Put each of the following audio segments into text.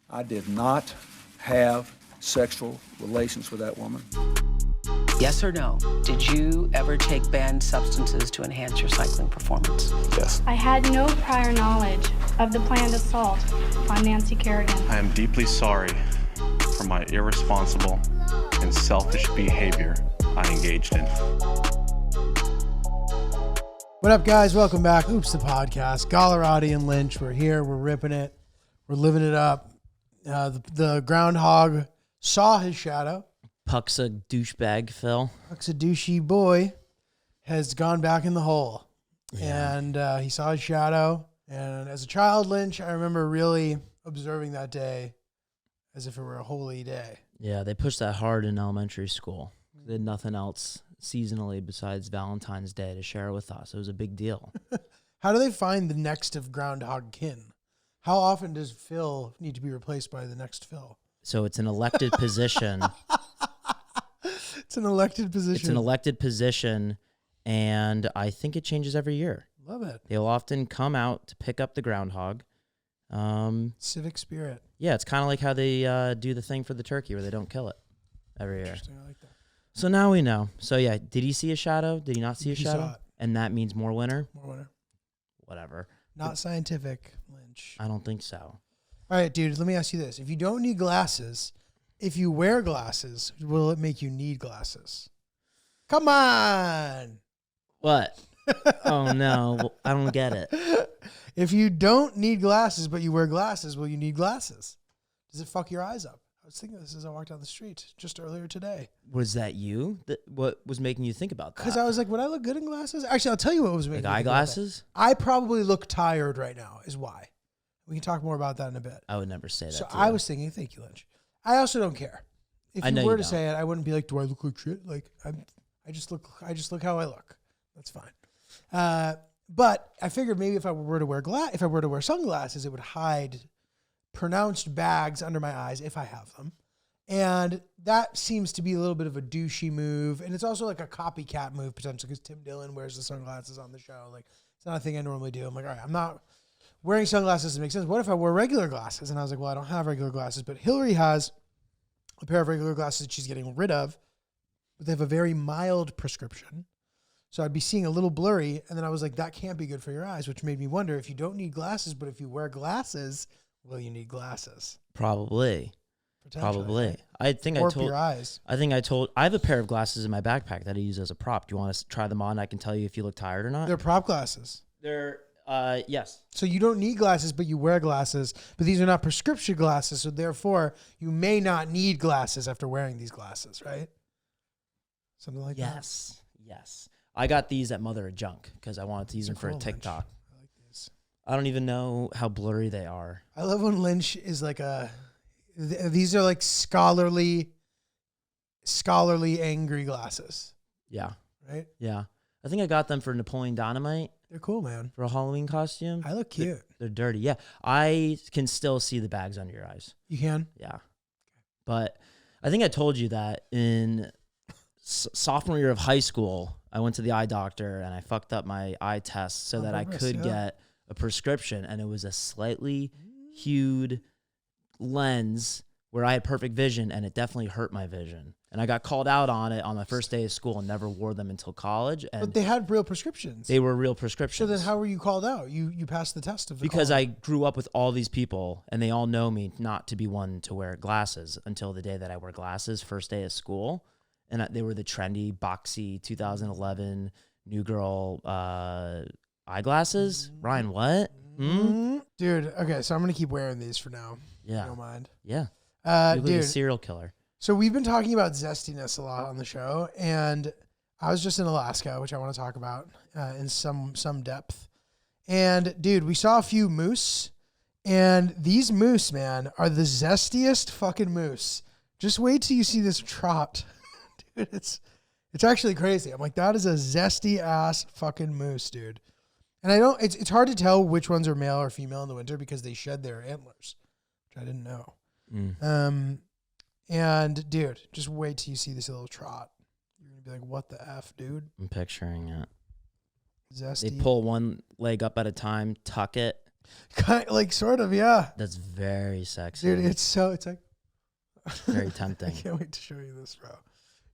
I did not have sexual relations with that woman. Yes or no? Did you ever take banned substances to enhance your cycling performance? Yes. I had no prior knowledge of the planned assault on Nancy Kerrigan. I am deeply sorry for my irresponsible and selfish behavior I engaged in. What up, guys? Welcome back. Oops, the podcast. Gallerati and Lynch. We're here. We're ripping it. We're living it up. The groundhog saw his shadow. Puck's a douchebag, Phil. Puck's a douchey boy. Has gone back in the hole. Yeah. And he saw his shadow. And as a child, Lynch, I remember really observing that day as if it were a holy day. Yeah, they pushed that hard in elementary school. They had nothing else seasonally besides Valentine's Day to share with us. It was a big deal. How do they find the next of groundhog kin? How often does Phil need to be replaced by the next Phil? So it's an elected position. It's an elected position. It's an elected position, and I think it changes every year. Love it. They'll often come out to pick up the groundhog. Civic spirit. Yeah, it's kind of like how they do the thing for the turkey where they don't kill it every year. Interesting. I like that. So now we know. So yeah, did he see a shadow? Did he not see a He shadow? saw it. And that means more winter? More winner. Whatever. Not scientific, Lynch. I don't think so. All right, dude, let me ask you this. If you don't need glasses, if you wear glasses, will it make you need glasses? Come on. What? Oh, no. I don't get it. If you don't need glasses, but you wear glasses, will you need glasses? Does it fuck your eyes up? I was thinking this as I walked down the street just earlier today. Was that you? What was making you think about that? Because I was like, would I look good in glasses? Actually, I'll tell you what was making me Like think about that. eyeglasses? I probably look tired right now is why. We can talk more about that in a bit. I would never say that. So to I you. was thinking, thank you, Lynch. I also don't care. If I know you were you to don't. say it, I wouldn't be like, do I look like shit? Like I just look how I look. That's fine. But I figured maybe if I were to wear sunglasses, it would hide pronounced bags under my eyes if I have them. And that seems to be a little bit of a douchey move. And it's also like a copycat move potentially because Tim Dillon wears the sunglasses on the show. Like it's not a thing I normally do. I'm like, all right, I'm not wearing sunglasses to make sense. What if I wore regular glasses? And I was like, well, I don't have regular glasses, but Hillary has a pair of regular glasses that she's getting rid of, but they have a very mild prescription. So I'd be seeing a little blurry. And then I was like, that can't be good for your eyes, which made me wonder if you don't need glasses, but if you wear glasses, will you need glasses? Probably. Right? I think Warp your eyes. I have a pair of glasses in my backpack that I use as a prop. Do you want to try them on? I can tell you if you look tired or not. They're prop glasses. They're yes. So you don't need glasses, but you wear glasses. But these are not prescription glasses, so therefore you may not need glasses after wearing these glasses, right? Something like that. Yes. I got these at Mother of Junk because I wanted to use them for a Cool, TikTok. Lynch. I like these. I don't even know how blurry they are. I love when Lynch is like these are like scholarly angry glasses, Yeah. right? Yeah. I think I got them for Napoleon Dynamite They're cool, man. for a Halloween costume. I look cute. They're dirty. Yeah. I can still see the bags under your eyes. You can? Yeah. But I think I told you that in sophomore year of high school, I went to the eye doctor and I fucked up my eye test so that I could get a prescription. And it was a slightly hued lens where I had perfect vision, and it definitely hurt my vision. And I got called out on it on my first day of school and never wore them until college. And But they had real prescriptions. they were real So prescriptions. then how were you called out? You passed the test of the Because call. I grew up with all these people, and they all know me not to be one to wear glasses until the day that I wear glasses, first day of school. And they were the trendy, boxy 2011 New Girl eyeglasses. Ryan, what? Dude, okay, so I'm going to keep wearing these for now. Yeah. You don't mind. Yeah. You look like Dude, a serial killer. so we've been talking about zestiness a lot on the show, and I was just in Alaska, which I want to talk about in some depth. And dude, we saw a few moose, and these moose, man, are the zestiest fucking moose. Just wait till you see this trot. Dude, it's actually crazy. I'm like, that is a zesty ass fucking moose, dude. And I don't, it's hard to tell which ones are male or female in the winter because they shed their antlers, which I didn't know. And dude, just wait till you see this little trot. You're going to be like, what the F, dude? I'm picturing it. Zesty. They pull one leg up at a time, tuck it, Kind like sort of, yeah. That's very sexy. Dude, it's like very I tempting. can't wait to show you this, bro.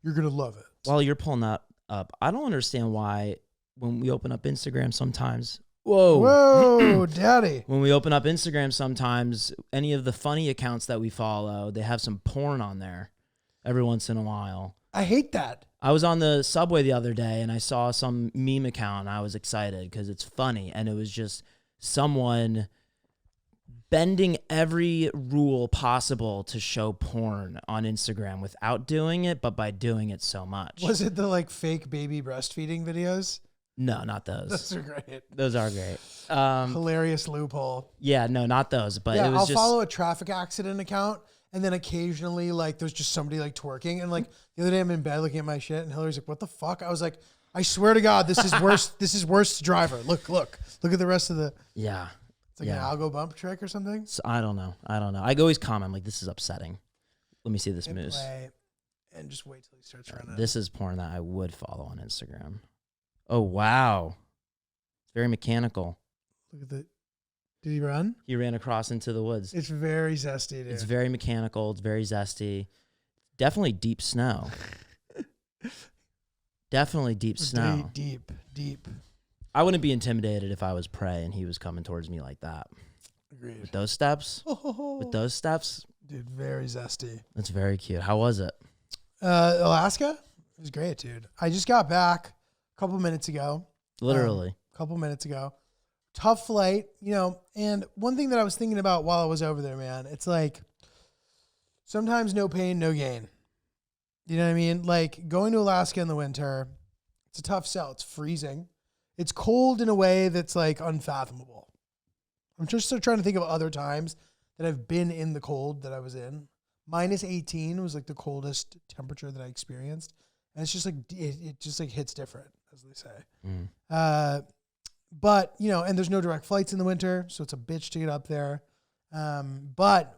You're gonna love it. While you're pulling that up, I don't understand why when we open up Instagram sometimes. Whoa, daddy. When we open up Instagram sometimes, any of the funny accounts that we follow, they have some porn on there every once in a while. I hate that. I was on the subway the other day and I saw some meme account and I was excited because it's funny. And it was just someone bending every rule possible to show porn on Instagram without doing it, but by doing it so much. Was it the like fake baby breastfeeding videos? No, not those. Those are great. Those are great. Hilarious loophole. Yeah, no, not those. But Yeah, it was I'll just follow a traffic accident account, and then occasionally, like, there's just somebody like twerking. And like the other day, I'm in bed looking at my shit, and Hillary's like, "What the fuck?" I was like, "I swear to God, this is worse. This is worse driver. Look at the rest of the." yeah. It's like an algo bump trick or something. So I don't know. I always comment like, this is upsetting. Let me see this Hit moose. play and just wait till he starts running. This is porn that I would follow on Instagram. Oh wow, it's very mechanical. Look at the. Did he run? He ran across into the woods. It's very zesty, dude. It's very mechanical. It's very zesty. Definitely deep snow. Definitely deep snow. Deep. I wouldn't be intimidated if I was prey and he was coming towards me like that. Agreed. With those steps, Dude, very zesty. that's very cute. How was it? Alaska? It was great, dude. I just got back a couple minutes ago. Literally. Tough flight, and one thing that I was thinking about while I was over there, man, it's like sometimes no pain, no gain. You know what I mean? Like going to Alaska in the winter, it's a tough sell. It's freezing. It's cold in a way that's like unfathomable. I'm just trying to think of other times that I've been in the cold that I was in. Minus 18 was like the coldest temperature that I experienced. And it's just like, it just like hits different, as they say. But, and there's no direct flights in the winter, so it's a bitch to get up there. But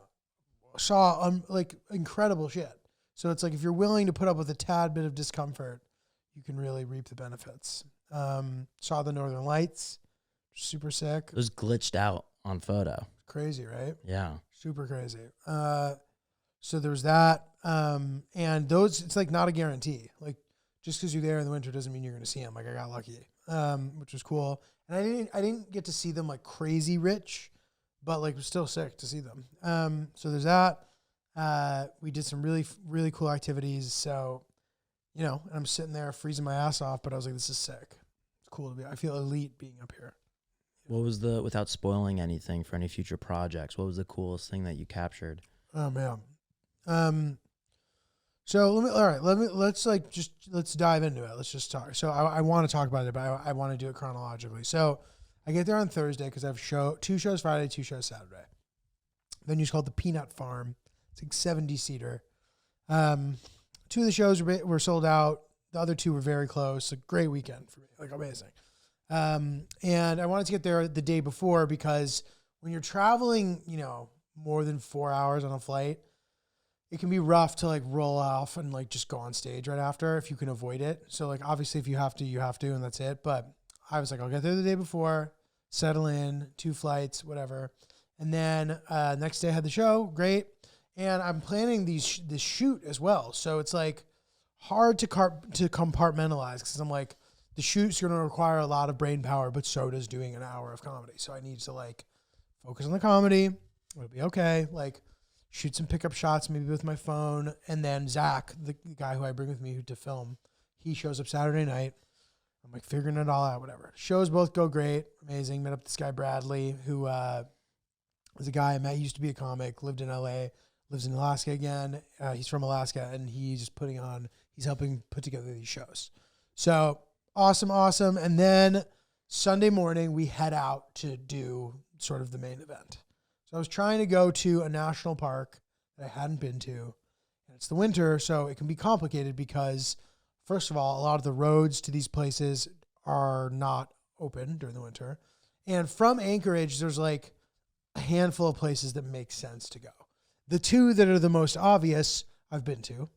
saw like incredible shit. So it's like, if you're willing to put up with a tad bit of discomfort, you can really reap the benefits. Saw the Northern Lights, super sick. It was glitched out on photo. Crazy, right? Yeah. Super crazy. So there was that. And those, it's like not a guarantee. Like just because you're there in the winter doesn't mean you're going to see them. Like I got lucky, which was cool. And I didn't get to see them like crazy rich, but like it was still sick to see them. So there's that. We did some really, really cool activities. So, and I'm sitting there freezing my ass off, but I was like, this is sick. It's cool to be, I feel elite being up here. What was without spoiling anything for any future projects, what was the coolest thing that you captured? Oh man. So let's dive into it. Let's just talk. So I want to talk about it, but I want to do it chronologically. So I get there on Thursday because I have two shows Friday, 2 shows Saturday. Venue's called the Peanut Farm. It's like 70-seater. 2 of the shows were sold out. The other 2 were very close. A great weekend for me, like amazing. And I wanted to get there the day before because when you're traveling, more than 4 hours on a flight, it can be rough to like roll off and like just go on stage right after if you can avoid it. So like obviously if you have to, and that's it. But I was like, I'll get there the day before, settle in, 2 flights, whatever. And then next day I had the show, great. And I'm planning this shoot as well. So it's like hard to compartmentalize because I'm like, the shoot's going to require a lot of brain power, but so does doing an hour of comedy. So I need to like focus on the comedy. It'll be okay. Like shoot some pickup shots, maybe with my phone. And then Zach, the guy who I bring with me to film, he shows up Saturday night. I'm like figuring it all out, whatever. Shows both go great. Amazing. Met up this guy, Bradley, who was a guy I met. He used to be a comic, lived in LA, lives in Alaska again. He's from Alaska and he's helping put together these shows. So awesome. And then Sunday morning, we head out to do sort of the main event. So I was trying to go to a national park that I hadn't been to. And it's the winter, so it can be complicated because, first of all, a lot of the roads to these places are not open during the winter. And from Anchorage, there's like a handful of places that make sense to go. The 2 that are the most obvious, I've been to.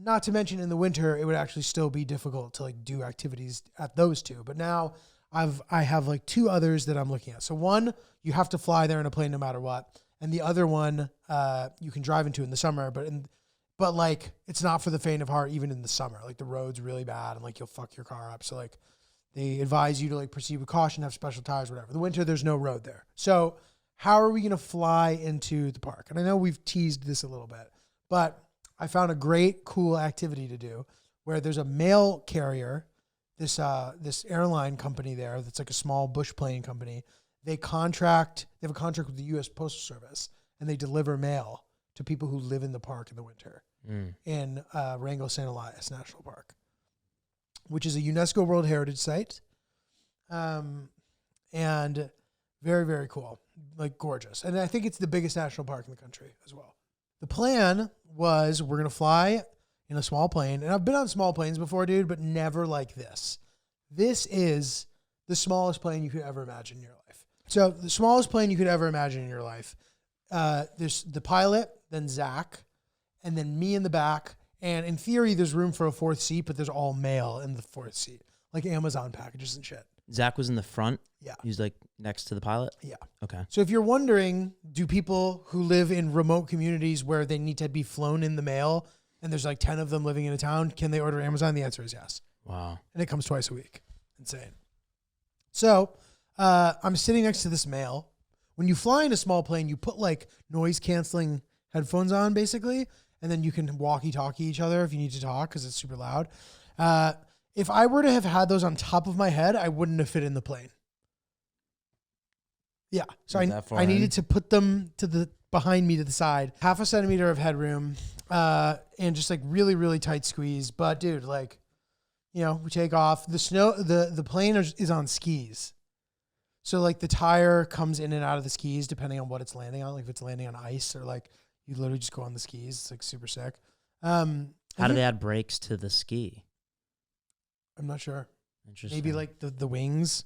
Not to mention in the winter, it would actually still be difficult to like do activities at those 2. But now I have like 2 others that I'm looking at. So one, you have to fly there in a plane no matter what, and the other one you can drive into in the summer, but like it's not for the faint of heart even in the summer. Like the road's really bad and like you'll fuck your car up. So like they advise you to like proceed with caution, have special tires, whatever. The winter there's no road there. So how are we going to fly into the park? And I know we've teased this a little bit, but I found a great cool activity to do where there's a mail carrier, this airline company there that's like a small bush plane company. They have a contract with the U.S. Postal Service, and they deliver mail to people who live in the park in the winter in Wrangell St. Elias National Park, which is a UNESCO World Heritage Site, and very, very cool, like gorgeous. And I think it's the biggest national park in the country as well. The plan was we're going to fly in a small plane, and I've been on small planes before, dude, but never like this. This is the smallest plane you could ever imagine in your life. So the smallest plane you could ever imagine in your life. There's the pilot, then Zach, and then me in the back. And in theory, there's room for a 4th seat, but there's all mail in the 4th seat, like Amazon packages and shit. Zach was in the front. Yeah. He was like next to the pilot. Yeah. Okay. So if you're wondering, do people who live in remote communities where they need to be flown in the mail, and there's like 10 of them living in a town, can they order Amazon? The answer is yes. Wow. And it comes twice a week. Insane. So I'm sitting next to this mail. When you fly in a small plane, you put like noise canceling headphones on basically, and then you can walkie-talkie each other if you need to talk because it's super loud. If I were to have had those on top of my head, I wouldn't have fit in the plane. Yeah. So I needed to put them behind me to the side, 0.5 centimeter of headroom, and just like really, really tight squeeze. But dude, like, you know, we take off. The plane is on skis. So like the tire comes in and out of the skis depending on what it's landing on. Like if it's landing on ice or like you literally just go on the skis. It's like super sick. How do they add brakes to the ski? I'm not sure. Interesting. Maybe like the wings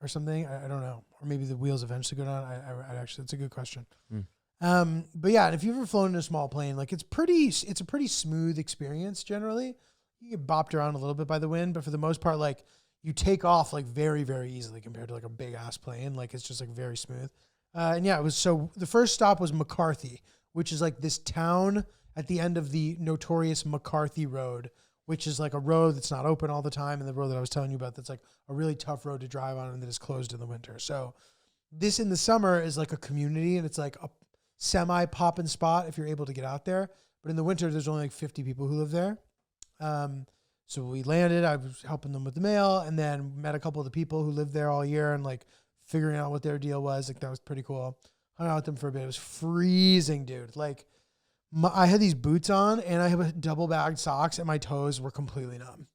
or something. I don't know. Or maybe the wheels eventually go down. I actually, that's a good question. But yeah, and if you've ever flown in a small plane, like it's a pretty smooth experience generally. You get bopped around a little bit by the wind, but for the most part, like you take off like very, very easily compared to like a big ass plane. Like it's just like very smooth. And yeah, the first stop was McCarthy, which is like this town at the end of the notorious McCarthy Road, which is like a road that's not open all the time. And the road that I was telling you about, that's like a really tough road to drive on and that is closed in the winter. So this in the summer is like a community and it's like a semi poppin' spot if you're able to get out there. But in the winter, there's only like 50 people who live there. So we landed, I was helping them with the mail and then met a couple of the people who lived there all year and like figuring out what their deal was. Like that was pretty cool. Hung out with them for a bit. It was freezing, dude. Like I had these boots on and I have double bagged socks and my toes were completely numb.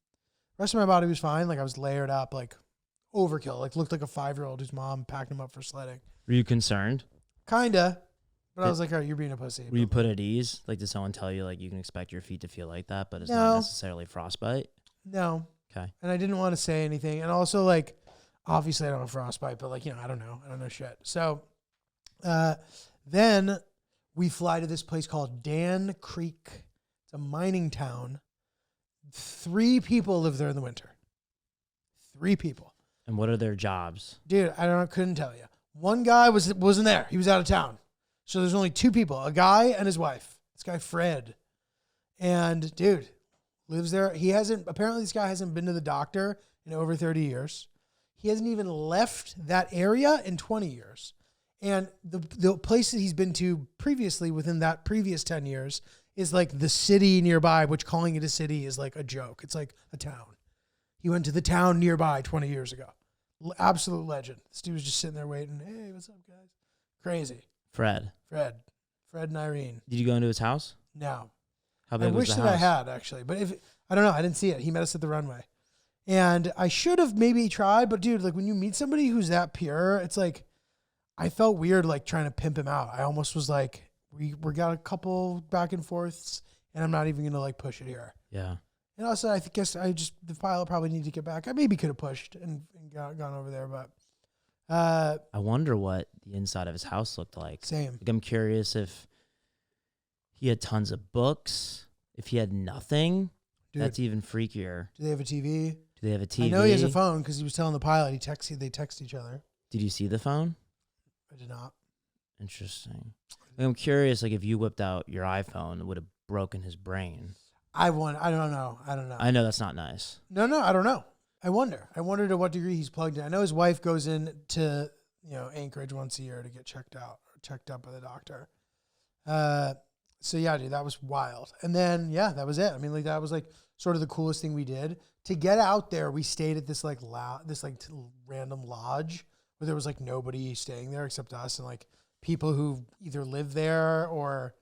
The rest of my body was fine. Like I was layered up, like overkill, like looked like a 5-year-old whose mom packed him up for sledding. Were you concerned? Kinda. But I was like, all right, you're being a pussy. Were you put at ease? Like, did someone tell you, like, you can expect your feet to feel like that, but it's not necessarily frostbite? No. Okay. And I didn't want to say anything. And also, like, obviously I don't have frostbite, but, like, you know, I don't know. I don't know shit. So then we fly to this place called Dan Creek. It's a mining town. 3 people live there in the winter. 3 people. And what are their jobs? Dude, couldn't tell you. One guy wasn't there. He was out of town. So there's only 2 people, a guy and his wife. This guy, Fred. And dude, lives there. Apparently this guy hasn't been to the doctor in over 30 years. He hasn't even left that area in 20 years. And the place that he's been to previously within that previous 10 years is like the city nearby, which calling it a city is like a joke. It's like a town. He went to the town nearby 20 years ago. Absolute legend. This dude was just sitting there waiting. Hey, what's up, guys? Crazy. Fred And Irene. Did you go into his house? No. How big I was wish the that house? I had, actually. But I don't know. I didn't see it. He met us at the runway. And I should have maybe tried. But, dude, like when you meet somebody who's that pure, it's like I felt weird like trying to pimp him out. I almost was like, we got a couple back and forths, and I'm not even going to like push it here. Yeah. And also, I guess the pilot probably needed to get back. I maybe could have pushed and gone over there, but. I wonder what the inside of his house looked like. Same. Like, I'm curious if he had tons of books, if he had nothing. Dude, that's even freakier. do they have a TV? Do they have a TV? I know he has a phone because he was telling the pilot they text each other. Did you see the phone? I did not. Interesting. I'm curious, like if you whipped out your iPhone, it would have broken his brain. I don't know. I know that's not nice. No, I don't know. I wonder to what degree he's plugged in. I know his wife goes in to, Anchorage once a year to get checked up by the doctor. So yeah, dude, that was wild. And then, yeah, that was it. I mean, like that was like sort of the coolest thing we did. To get out there, we stayed at this like random lodge where there was like nobody staying there except us and like people who either live there or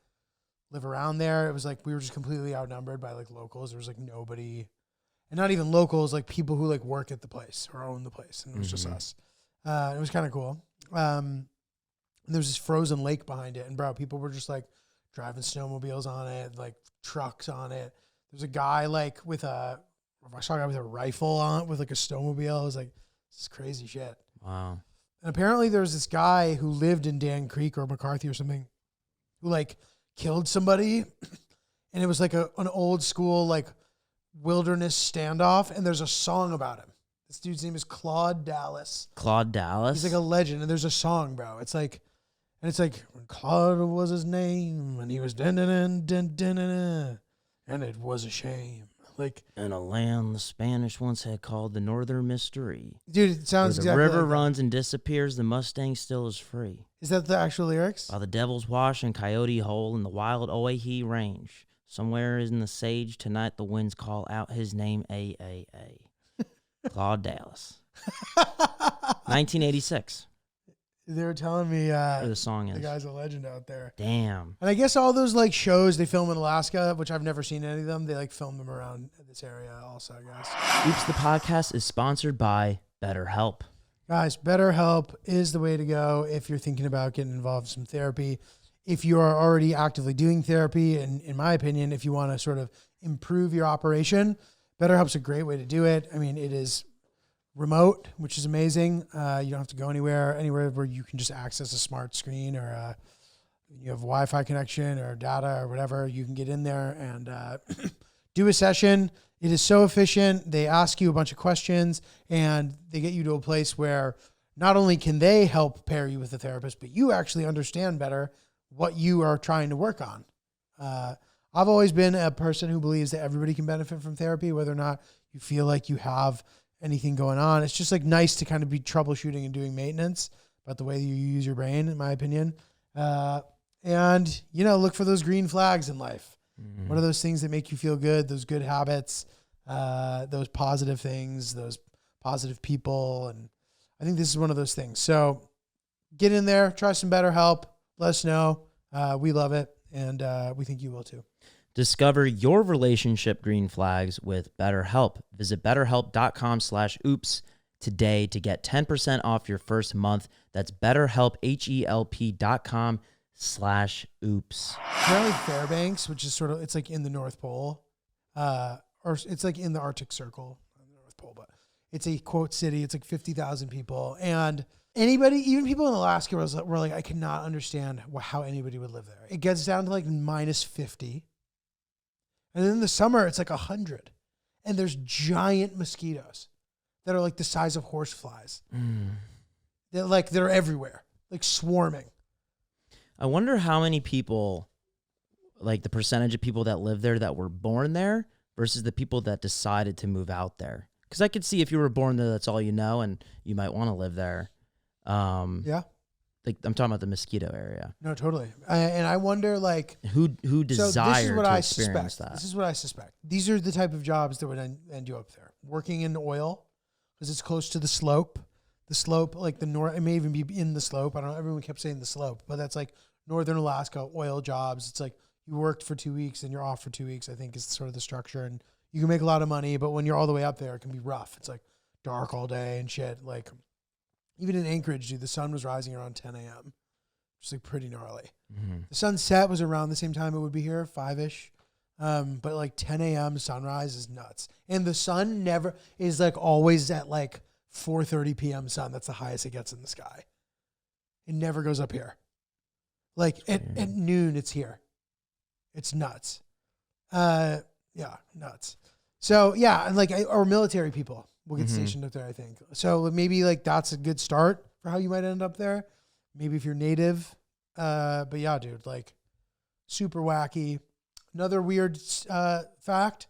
live around there. It was like we were just completely outnumbered by like locals. There was like nobody, and not even locals, like people who like work at the place or own the place, and it was just us. It was kind of cool. And there was this frozen lake behind it, and bro, people were just like driving snowmobiles on it, like trucks on it. There's a guy like I saw a guy with a rifle on it with like a snowmobile. I was like, this is crazy shit. Wow. And apparently there was this guy who lived in Dan Creek or McCarthy or something who like killed somebody. And it was like an old school like wilderness standoff. And there's a song about him. This dude's name is Claude Dallas. Claude Dallas? He's like a legend. And there's a song, bro. It's like Claude was his name and he was dun-dun-dun-dun-dun-dun-dun, and it was a shame. Like in a land the Spanish once had called the Northern Mystery. Dude, it sounds exactly exactly the river like that. runs and disappears, the Mustang still is free. Is that the actual lyrics? By the Devil's Wash and Coyote Hole in the wild Oahe Range. Somewhere in the sage tonight the winds call out his name, AAA. Claude Dallas. 1986. They were telling me Where the song the is. guy's a legend out there. Damn. And I guess all those like shows they film in Alaska, which I've never seen any of them, they like film them around this area also, I guess. Oops, the podcast is sponsored by BetterHelp. Guys, BetterHelp is the way to go if you're thinking about getting involved in some therapy. If you are already actively doing therapy, and in my opinion, if you want to sort of improve your operation, BetterHelp's a great way to do it. I mean, it is remote, which is amazing. You don't have to go anywhere where you can just access a smart screen or you have Wi-Fi connection or data or whatever. You can get in there and do a session. It is so efficient. They ask you a bunch of questions and they get you to a place where not only can they help pair you with a therapist, but you actually understand better what you are trying to work on. I've always been a person who believes that everybody can benefit from therapy, whether or not you feel like you have anything going on. It's just like nice to kind of be troubleshooting and doing maintenance about the way you use your brain, in my opinion. And, look for those green flags in life. Mm-hmm. What are those things that make you feel good? Those good habits, those positive things, those positive people. And I think this is one of those things. So get in there, try some BetterHelp. Let us know. We love it. And we think you will too. Discover your relationship green flags with BetterHelp. Visit BetterHelp.com/oops today to get 10% off your first month. That's BetterHelp, HELP.com/oops. Apparently Fairbanks, which is sort of, it's like in the North Pole, or it's like in the Arctic Circle, not the North Pole, but it's a quote city. It's like 50,000 people. And anybody, even people in Alaska were like, I cannot understand how anybody would live there. It gets down to like -50. And then in the summer, it's like 100. And there's giant mosquitoes that are like the size of horse flies. They're everywhere, like swarming. I wonder how many people, like the percentage of people that live there that were born there versus the people that decided to move out there. Because I could see if you were born there, that's all you know, and you might want to live there. Yeah. Like I'm talking about the mosquito area. No, totally. And I wonder, like, who desires to experience suspect. that. This is what I suspect. These are the type of jobs that would end you up there. Working in oil, because it's close to the slope. The slope, like the north, it may even be in the slope. I don't know. Everyone kept saying the slope, but that's like northern Alaska oil jobs. It's like you worked for 2 weeks and you're off for 2 weeks, I think is sort of the structure. And you can make a lot of money, but when you're all the way up there, it can be rough. It's like dark all day and shit. Like even in Anchorage, dude, the sun was rising around 10 a.m., which is like pretty gnarly. Mm-hmm. The sunset was around the same time it would be here, 5-ish. But like 10 a.m. sunrise is nuts. And the sun never is like always at like 4:30 p.m. sun. That's the highest it gets in the sky. It never goes up here. Like at noon, it's here. It's nuts. Yeah, nuts. So yeah, and like or military people will get Mhm. stationed up there, I think. So maybe like that's a good start for how you might end up there. Maybe if you're native. But yeah, dude, like super wacky. Another weird fact: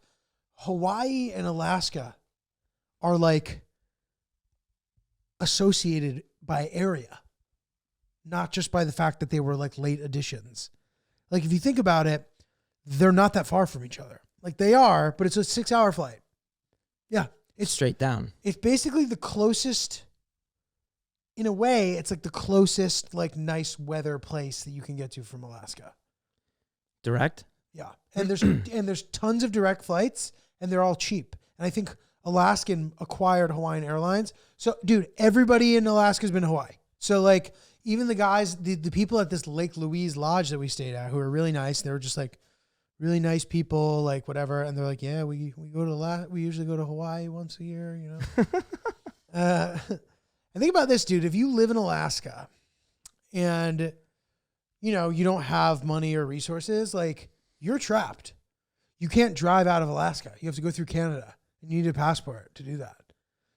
Hawaii and Alaska are like associated by area, not just by the fact that they were like late additions. Like if you think about it, they're not that far from each other. Like they are, but it's a 6-hour flight. Yeah. It's straight down. It's basically the closest, in a way, it's like the closest like nice weather place that you can get to from Alaska. Direct? Yeah. And there's tons of direct flights and they're all cheap. And I think Alaskan acquired Hawaiian Airlines. So dude, everybody in Alaska's been to Hawaii. So like even the guys, the people at this Lake Louise lodge that we stayed at who are really nice, they were just like really nice people, like whatever. And they're like, yeah, we usually go to Hawaii once a year, you know? And think about this, dude. If you live in Alaska and, you know, you don't have money or resources, like you're trapped. You can't drive out of Alaska. You have to go through Canada and you need a passport to do that.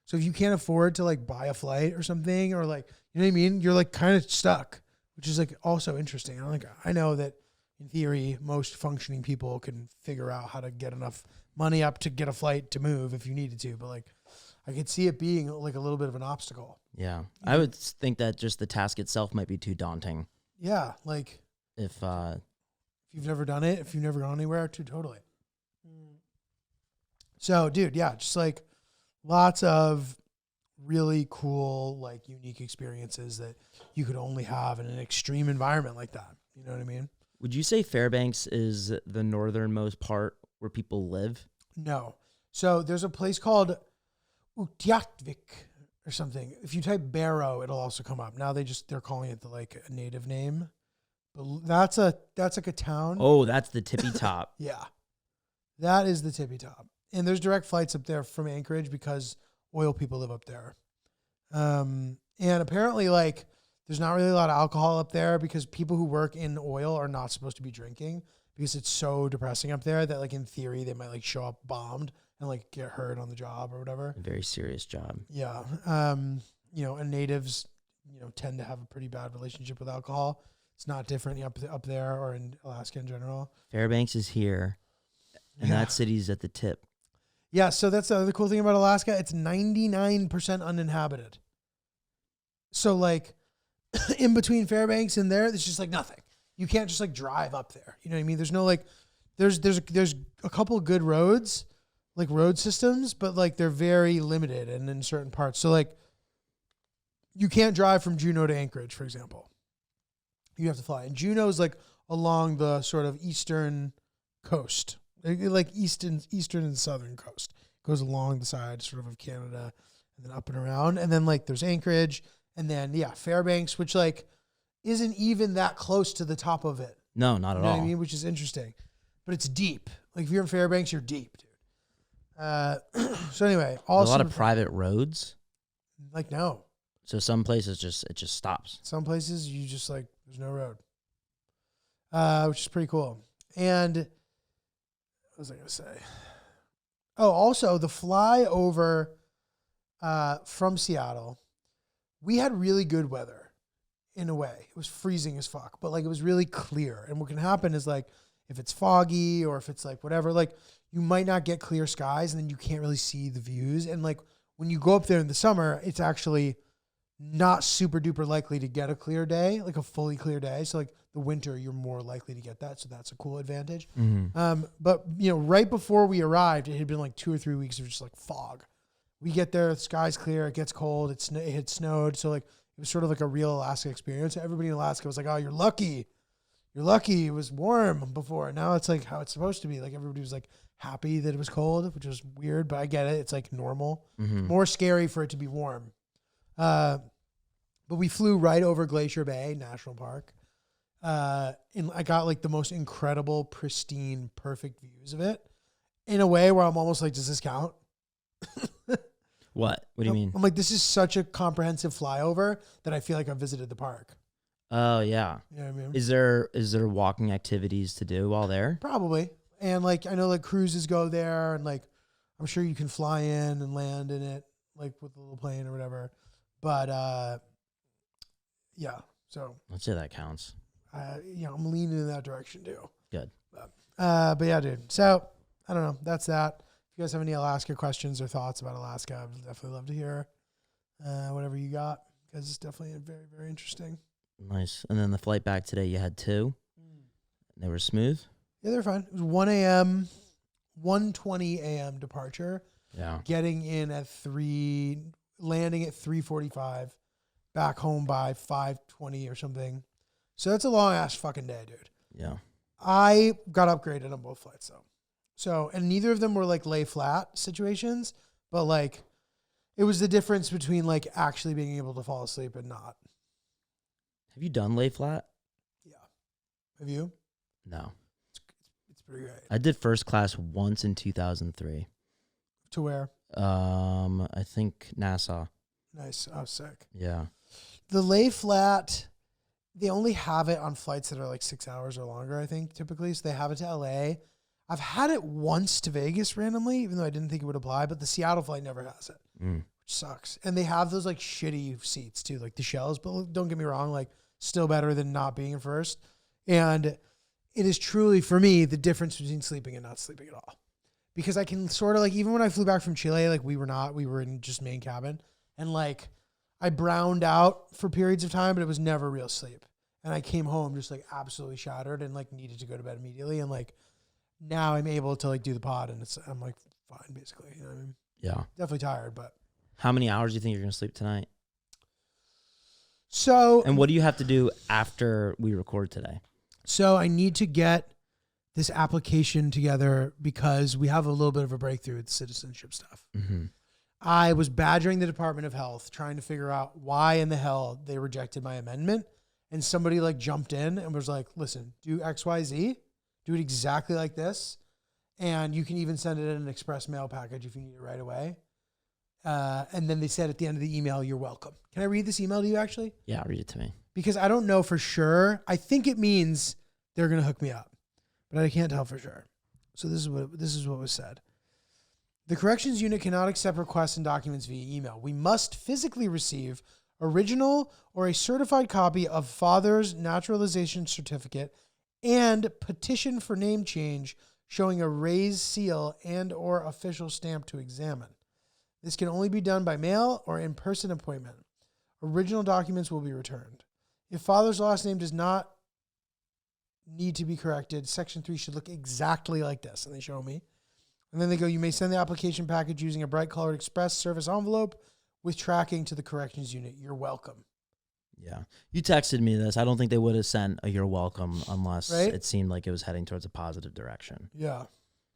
So if you can't afford to like buy a flight or something, or like, you know what I mean? You're like kind of stuck, which is like also interesting. I know that in theory, most functioning people can figure out how to get enough money up to get a flight to move if you needed to. But like, I could see it being like a little bit of an obstacle. Yeah. I would think that just the task itself might be too daunting. Yeah. Like If you've never done it, if you've never gone anywhere, totally. So dude, yeah, just like lots of really cool, like unique experiences that you could only have in an extreme environment like that. You know what I mean? would you say Fairbanks is the northernmost part where people live? No. So there's a place called Utqiagvik or something. If you type Barrow, it'll also come up. Now they're calling it a native name. But that's like a town. Oh, that's the tippy top. Yeah. That is the tippy top. And there's direct flights up there from Anchorage because oil people live up there. And apparently like there's not really a lot of alcohol up there because people who work in oil are not supposed to be drinking because it's so depressing up there that like in theory they might like show up bombed and like get hurt on the job or whatever. A very serious job. Yeah. You know, and natives, you know, tend to have a pretty bad relationship with alcohol. It's not different up there or in Alaska in general. Fairbanks is here, and that city's at the tip. Yeah, so that's the other cool thing about Alaska. It's 99% uninhabited. So like in between Fairbanks and there, there's just like nothing. You can't just like drive up there. You know what I mean? There's no like, there's a couple of good roads, like road systems, but like they're very limited and in certain parts. So like you can't drive from Juneau to Anchorage, for example. You have to fly. And Juneau's like along the sort of eastern coast, like eastern and southern coast. It goes along the side sort of Canada and then up and around. And then like there's Anchorage and then, yeah, Fairbanks, which like isn't even that close to the top of it. No, not at You know all. what I mean? Which is interesting. But it's deep. Like if you're in Fairbanks, you're deep, dude. So anyway, There's a lot of private roads. Like no. So some places it just stops. Some places you just like there's no road. Which is pretty cool. And what was I gonna say? Oh, also the flyover from Seattle, we had really good weather in a way. It was freezing as fuck, but like it was really clear. And what can happen is like if it's foggy or if it's like whatever, like you might not get clear skies and then you can't really see the views. And like when you go up there in the summer, it's actually not super duper likely to get a clear day, like a fully clear day. So like the winter, you're more likely to get that. So that's a cool advantage. Mm-hmm. But you know, right before we arrived, it had been like 2 or 3 weeks of just like fog. We get there, the sky's clear, it gets cold, it had snowed. So like it was sort of like a real Alaska experience. Everybody in Alaska was like, oh, you're lucky. You're lucky. It was warm before. Now it's like how it's supposed to be. Like everybody was like happy that it was cold, which was weird, but I get it. It's like normal. Mm-hmm. More scary for it to be warm. But we flew right over Glacier Bay National Park. And I got like the most incredible, pristine, perfect views of it in a way where I'm almost like, does this count? What? What do you mean? I'm like, this is such a comprehensive flyover that I feel like I've visited the park. Oh yeah. You know what I mean? Is there walking activities to do while there? Probably. And like, I know like cruises go there and like, I'm sure you can fly in and land in it, like with a little plane or whatever. But yeah, so Let's say that counts. I'm leaning in that direction too. Good. But yeah, dude. So I don't know. That's that. If you guys have any Alaska questions or thoughts about Alaska, I'd definitely love to hear whatever you got, because it's definitely very, very interesting. Nice. And then the flight back today, you had 2. They were smooth? Yeah, they're fine. It was 1 a.m., 1:20 a.m. departure. Yeah. Getting in at 3, landing at 3:45, back home by 5:20 or something. So that's a long ass fucking day, dude. Yeah. I got upgraded on both flights though. So, and neither of them were like lay flat situations, but like it was the difference between like actually being able to fall asleep and not. Have you done lay flat? Yeah. Have you? No. It's pretty great. I did first class once in 2003. To where? I think Nassau. Nice. Oh, sick. Yeah. The lay flat, they only have it on flights that are like 6 hours or longer, I think, typically. So they have it to LA. I've had it once to Vegas randomly, even though I didn't think it would apply, but the Seattle flight never has it, which sucks. And they have those like shitty seats too, like the shells, but don't get me wrong, like still better than not being in first. And it is truly, for me, the difference between sleeping and not sleeping at all. Because I can sort of like, even when I flew back from Chile, like we were in just main cabin, and like I browned out for periods of time, but it was never real sleep. And I came home just like absolutely shattered and like needed to go to bed immediately. And like now I'm able to like do the pod, and I'm like fine basically. You know what I mean? Yeah. Definitely tired, but. How many hours do you think you're going to sleep tonight? So. And what do you have to do after we record today? So I need to get this application together because we have a little bit of a breakthrough with citizenship stuff. Mm-hmm. I was badgering the Department of Health, trying to figure out why in the hell they rejected my amendment. And somebody like jumped in and was like, listen, do X, Y, Z, do it exactly like this. And you can even send it in an express mail package if you need it right away. And then they said at the end of the email, you're welcome. Can I read this email to you actually? Yeah, read it to me. Because I don't know for sure. I think it means they're going to hook me up, but I can't tell for sure. So this is what was said. The corrections unit cannot accept requests and documents via email. We must physically receive original or a certified copy of father's naturalization certificate and petition for name change showing a raised seal and or official stamp to examine. This can only be done by mail or in-person appointment. Original documents will be returned. If father's last name does not need to be corrected, Section 3 should look exactly like this. And they show me. And then they go, you may send the application package using a bright colored express service envelope with tracking to the corrections unit. You're welcome. Yeah. You texted me this. I don't think they would have sent a you're welcome unless it seemed like it was heading towards a positive direction. Yeah.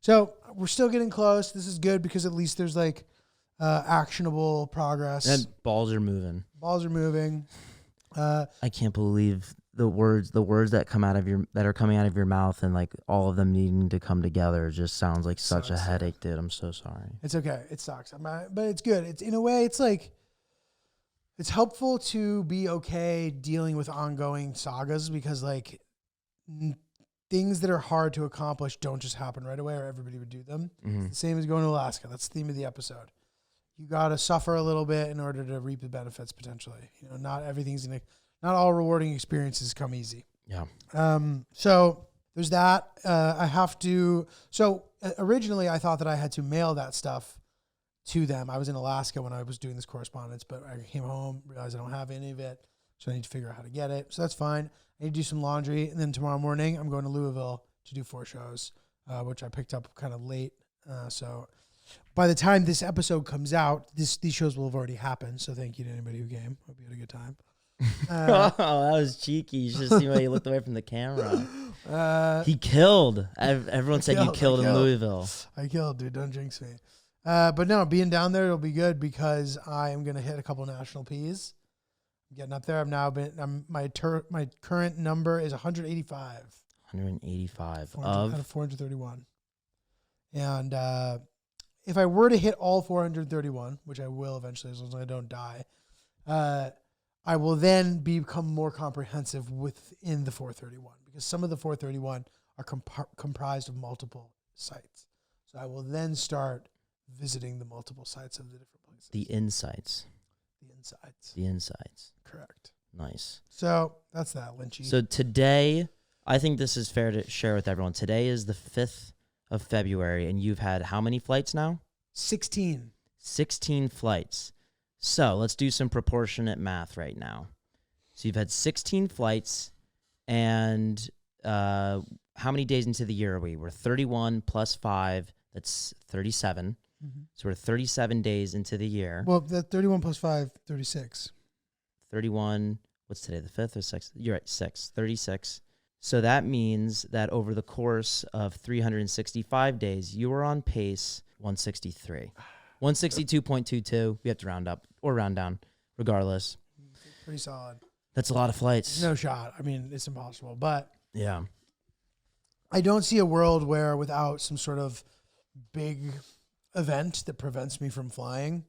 So we're still getting close. This is good because at least there's like actionable progress. And balls are moving. Balls are moving. I can't believe the words that are coming out of your mouth, and like all of them needing to come together just sounds like such a headache, dude. I'm so sorry. It's okay. It sucks. But it's good. It's in a way, it's like, it's helpful to be okay dealing with ongoing sagas because like things that are hard to accomplish don't just happen right away or everybody would do them. Mm-hmm. The same as going to Alaska. That's the theme of the episode. You got to suffer a little bit in order to reap the benefits potentially. You know, not all rewarding experiences come easy. Yeah. So there's that. Originally I thought that I had to mail that stuff to them. I was in Alaska when I was doing this correspondence, but I came home, realized I don't have any of it. So I need to figure out how to get it. So that's fine. I need to do some laundry. And then tomorrow morning I'm going to Louisville to do 4 shows, which I picked up kind of late. So by the time this episode comes out, these shows will have already happened. So thank you to anybody who came. Hope you had a good time. Oh, that was cheeky. You should see why he looked away from the camera. He killed. Everyone said you killed in Louisville. I killed, dude. Don't jinx me. But no, being down there, it'll be good because I am going to hit a couple national Ps. I'm getting up there. My current number is 185. 185 out of 431. And if I were to hit all 431, which I will eventually as long as I don't die, I will then become more comprehensive within the 431 because some of the 431 are comprised of multiple sites. So I will then start visiting the multiple sites of the different places. The insights. The insides. The insights. Correct. Nice. So that's that, Lynchy. So today, I think this is fair to share with everyone. Today is the 5th of February, and you've had how many flights now? 16. 16 flights. So let's do some proportionate math right now. So you've had 16 flights, and how many days into the year are we? We're 31 plus 5. That's 37. Mm-hmm. So we're 37 days into the year. Well, that 31 plus 5, 36. 31. What's today? The 5th or 6th? You're right, 6. 36. So that means that over the course of 365 days, you were on pace 163. 162.22. We have to round up or round down, regardless. Pretty solid. That's a lot of flights. No shot. I mean, it's impossible. But Yeah. I don't see a world where without some sort of big event that prevents me from flying,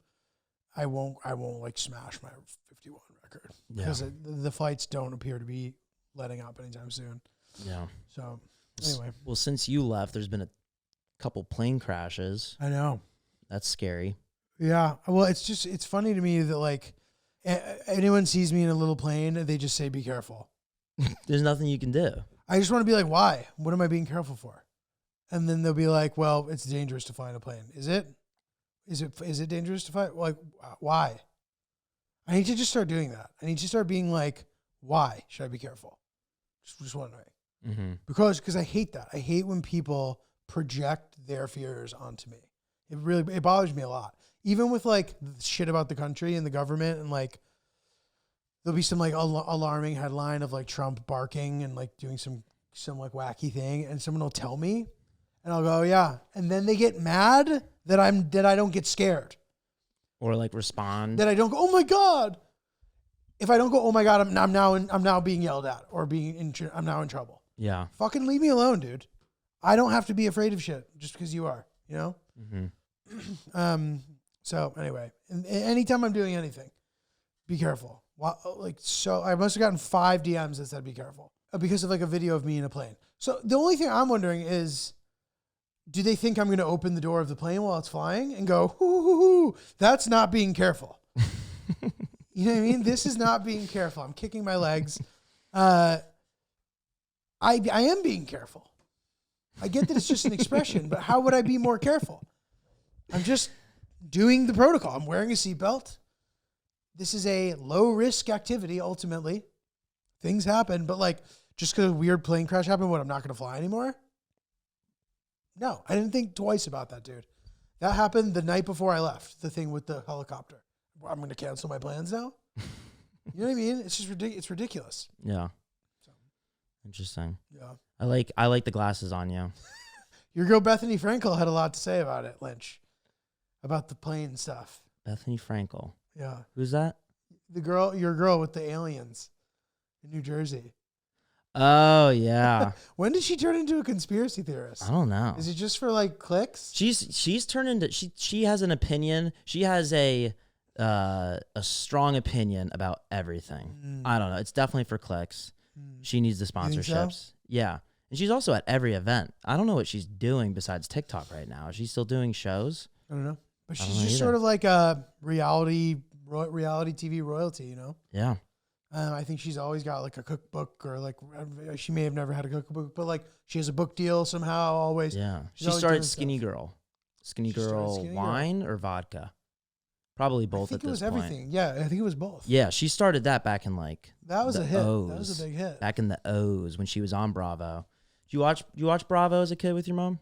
I won't like smash my 51 record. Yeah. Because the flights don't appear to be letting up anytime soon. Yeah. So anyway. Well, since you left, there's been a couple plane crashes. I know. That's scary. Yeah. Well, it's funny to me that like anyone sees me in a little plane, they just say, be careful. There's nothing you can do. I just want to be like, why? What am I being careful for? And then they'll be like, well, it's dangerous to fly in a plane. Is it? Is it dangerous to fly? Like, why? I need to just start doing that. I need to start being like, why should I be careful? Just wondering. Mm-hmm. Because I hate that. I hate when people project their fears onto me. It bothers me a lot. Even with like shit about the country and the government, and like there'll be some like alarming headline of like Trump barking and like doing some like wacky thing, and someone will tell me, and I'll go, yeah, and then they get mad that I don't get scared, Or like respond. that I don't go, oh my god. If I don't go, oh my god, I'm now being yelled at or I'm now in trouble. Yeah. Fucking leave me alone, dude. I don't have to be afraid of shit just because you are, you know? Mm-hmm. So anyway, anytime I'm doing anything, be careful. So I must have gotten 5 DMs that said be careful because of like a video of me in a plane. So the only thing I'm wondering is, do they think I'm going to open the door of the plane while it's flying and go, hoo, hoo, hoo? That's not being careful. You know what I mean? This is not being careful. I'm kicking my legs. I am being careful. I get that it's just an expression, but how would I be more careful? I'm just doing the protocol. I'm wearing a seatbelt. This is a low risk activity. Ultimately, things happen, but like just because a weird plane crash happened, I'm not going to fly anymore? No, I didn't think twice about that, dude. That happened the night before I left, the thing with the helicopter. I'm going to cancel my plans now? You know what I mean? It's just it's ridiculous. Yeah. So, Interesting. yeah. I like the glasses on you. Your girl Bethany Frankel had a lot to say about it, Lynch. About the plane stuff. Bethany Frankel. Yeah. Who's that? Your girl with the aliens in New Jersey. Oh yeah. When did she turn into a conspiracy theorist? I don't know. Is it just for like clicks? She's turned into she has an opinion. She has a strong opinion about everything. I don't know. It's definitely for clicks. She needs the You think so? sponsorships. Yeah. And she's also at every event. I don't know what she's doing besides TikTok right now. Is she still doing shows? I don't know. But I don't she's know just either. sort of like a reality TV royalty, you know? Yeah. I think she's always got like a cookbook, or like she may have never had a cookbook, but like she has a book deal somehow always. Yeah. She's She always started doing Skinny stuff. Girl. Skinny She started Girl Skinny Girl. wine or vodka? Probably both I at think it this was point. everything. Yeah, I think it was both. Yeah, she started that back in like That was the a hit. O's. That was a big hit. Back in the O's when she was on Bravo. Did you watch Bravo as a kid with your mom?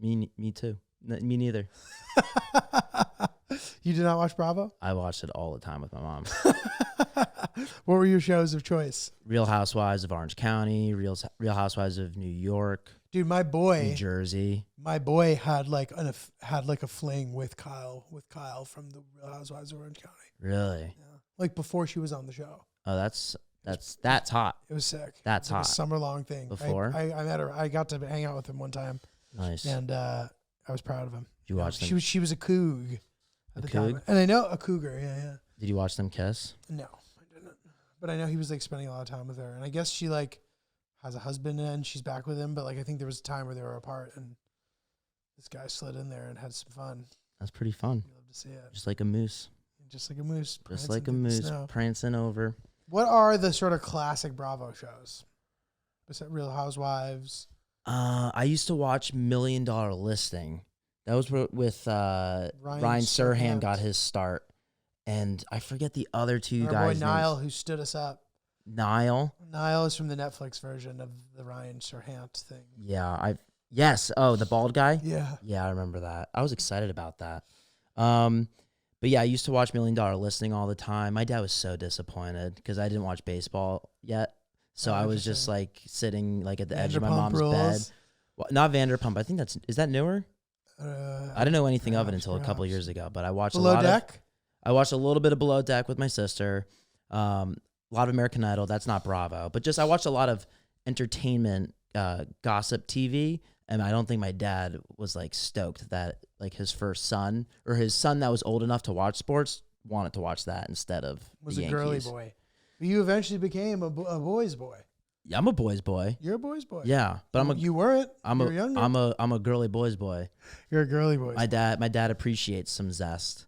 Me too. Me neither. You did not watch Bravo? I watched it all the time with my mom. What were your shows of choice? Real Housewives of Orange County, Real Housewives of New York, Dude, my New boy Jersey. had like a fling with Kyle from the Real Housewives of Orange County. Really? Yeah. Like before she was on the show. Oh, that's hot. It was sick. That's It was hot. a summer long thing. Before? I met her. I got to hang out with him one time, Nice. and I was proud of him. Did you watch them? She was a coug at A the time, coug? and I know a cougar. Yeah. Did you watch them kiss? No, I didn't. But I know he was like spending a lot of time with her, and I guess she like has a husband and she's back with him. But like I think there was a time where they were apart, and this guy slid in there and had some fun. That's pretty fun. You love to see it. Just like a moose. Just like a moose. Just prancing like a through the moose snow. prancing over. What are the sort of classic Bravo shows? Was that Real Housewives? I used to watch $1 Million Listing. That was with Ryan Serhant got his start. And I forget the other two Our guys. boy Niall, who stood us up. Niall? Niall is from the Netflix version of the Ryan Serhant thing. Yeah, yes. Oh, the bald guy? Yeah. Yeah, I remember that. I was excited about that. But yeah, I used to watch $1 Million Listing all the time. My dad was so disappointed because I didn't watch baseball yet. So I was just like sitting like at the edge of my mom's bed. Well, not Vanderpump. I think is that newer? I didn't know anything of it until a couple years ago, but I watched Below Deck? I watched a little bit of Below Deck with my sister. A lot of American Idol. That's not Bravo, but just I watched a lot of entertainment, gossip TV, and I don't think my dad was like stoked that like his first son or his son that was old enough to watch sports wanted to watch that instead of Was the a girly Yankees. boy. But you eventually became a boy's boy. Yeah, I'm a boy's boy. You're a boy's boy. Yeah, but You weren't. I'm you were younger. I'm a girly boy's boy. You're a girly boy. My dad appreciates some zest.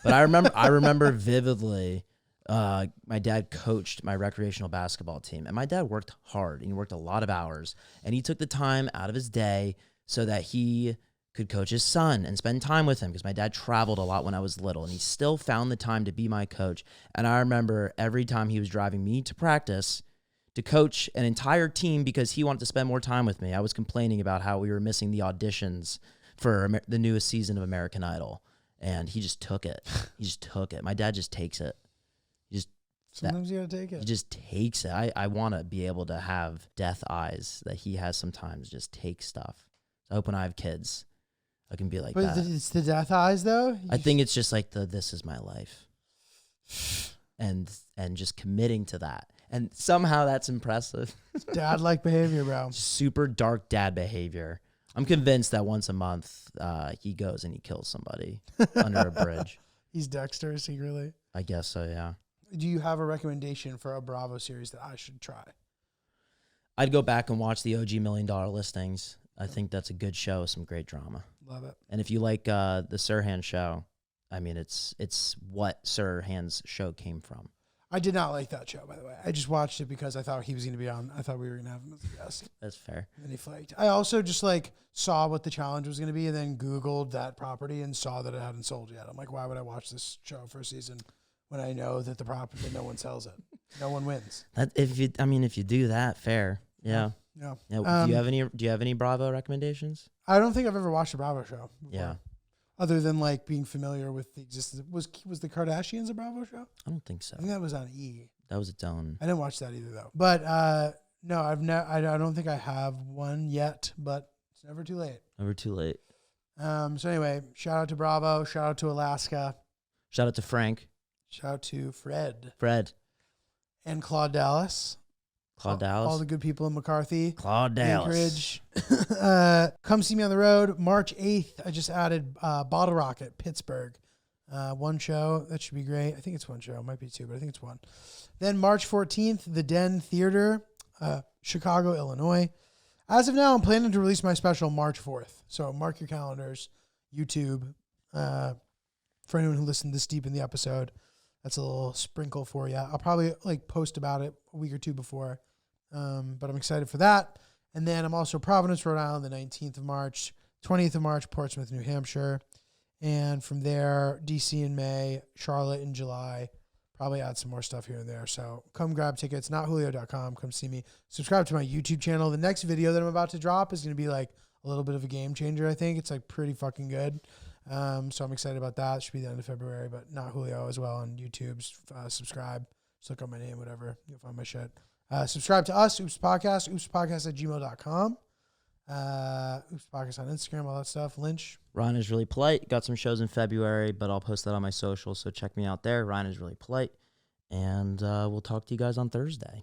But I remember vividly my dad coached my recreational basketball team, and my dad worked hard and he worked a lot of hours, and he took the time out of his day so that he could coach his son and spend time with him because my dad traveled a lot when I was little, and he still found the time to be my coach. And I remember every time he was driving me to practice to coach an entire team because he wanted to spend more time with me, I was complaining about how we were missing the auditions for the newest season of American Idol. And he just took it. He just took it. My dad just takes it. Sometimes you gotta take He it. just takes it. I want to be able to have death eyes that he has sometimes. Just take stuff. I hope when I have kids, I can be like But that. it's the death eyes, though. I think it's just like this is my life, and just committing to that. And somehow that's impressive. dad-like behavior, bro. Super dark dad behavior. I'm convinced that once a month he goes and he kills somebody under a bridge. He's Dexter secretly. I guess so, yeah. Do you have a recommendation for a Bravo series that I should try? I'd go back and watch the OG $1 Million Listings. I think that's a good show, some great drama. Love it. And if you like the Serhan show, I mean, it's what Serhan's show came from. I did not like that show, by the way. I just watched it because I thought he was going to be on. I thought we were going to have him as a guest. That's fair. And then he flaked. I also just like saw what the challenge was going to be and then Googled that property and saw that it hadn't sold yet. I'm like, why would I watch this show for a season when I know that the property, no one sells it? No one wins. If you do that, fair. Yeah. Yeah. Yeah. Do you have any Bravo recommendations? I don't think I've ever watched a Bravo show before. Yeah. Other than like being familiar with the existence. Was the Kardashians a Bravo show? I don't think so. I think that was on E. That was its own. I didn't watch that either though. But no, I don't think I have one yet, but it's never too late. Never too late. So anyway, shout out to Bravo, shout out to Alaska, Shout out to Frank. shout out to Fred and Claude Dallas. Claude All Dallas. the good people in McCarthy. Claude Dallas. Anchorage. Come see me on the road. March 8th, I just added Bottle Rocket, Pittsburgh. One show. That should be great. I think it's one show. It might be two, but I think it's one. Then March 14th, The Den Theater, Chicago, Illinois. As of now, I'm planning to release my special March 4th. So mark your calendars. YouTube. For anyone who listened this deep in the episode, that's a little sprinkle for you. I'll probably like post about it a week or two before. But I'm excited for that. And then I'm also Providence, Rhode Island, the 19th of March, 20th of March, Portsmouth, New Hampshire. And from there, DC in May, Charlotte in July. Probably add some more stuff here and there. So come grab tickets, notjulio.com. Come see me. Subscribe to my YouTube channel. The next video that I'm about to drop is going to be like a little bit of a game changer, I think. It's like pretty fucking good. So I'm excited about that. It should be the end of February, but Not Julio as well on YouTube. Subscribe. Just look up my name, whatever. You'll find my shit. Subscribe to us, Oops Podcast, oops.podcast@gmail.com. Oops Podcast on Instagram, all that stuff. Lynch. Ryan is really polite. Got some shows in February, but I'll post that on my socials, so check me out there. Ryan is really polite. And we'll talk to you guys on Thursday.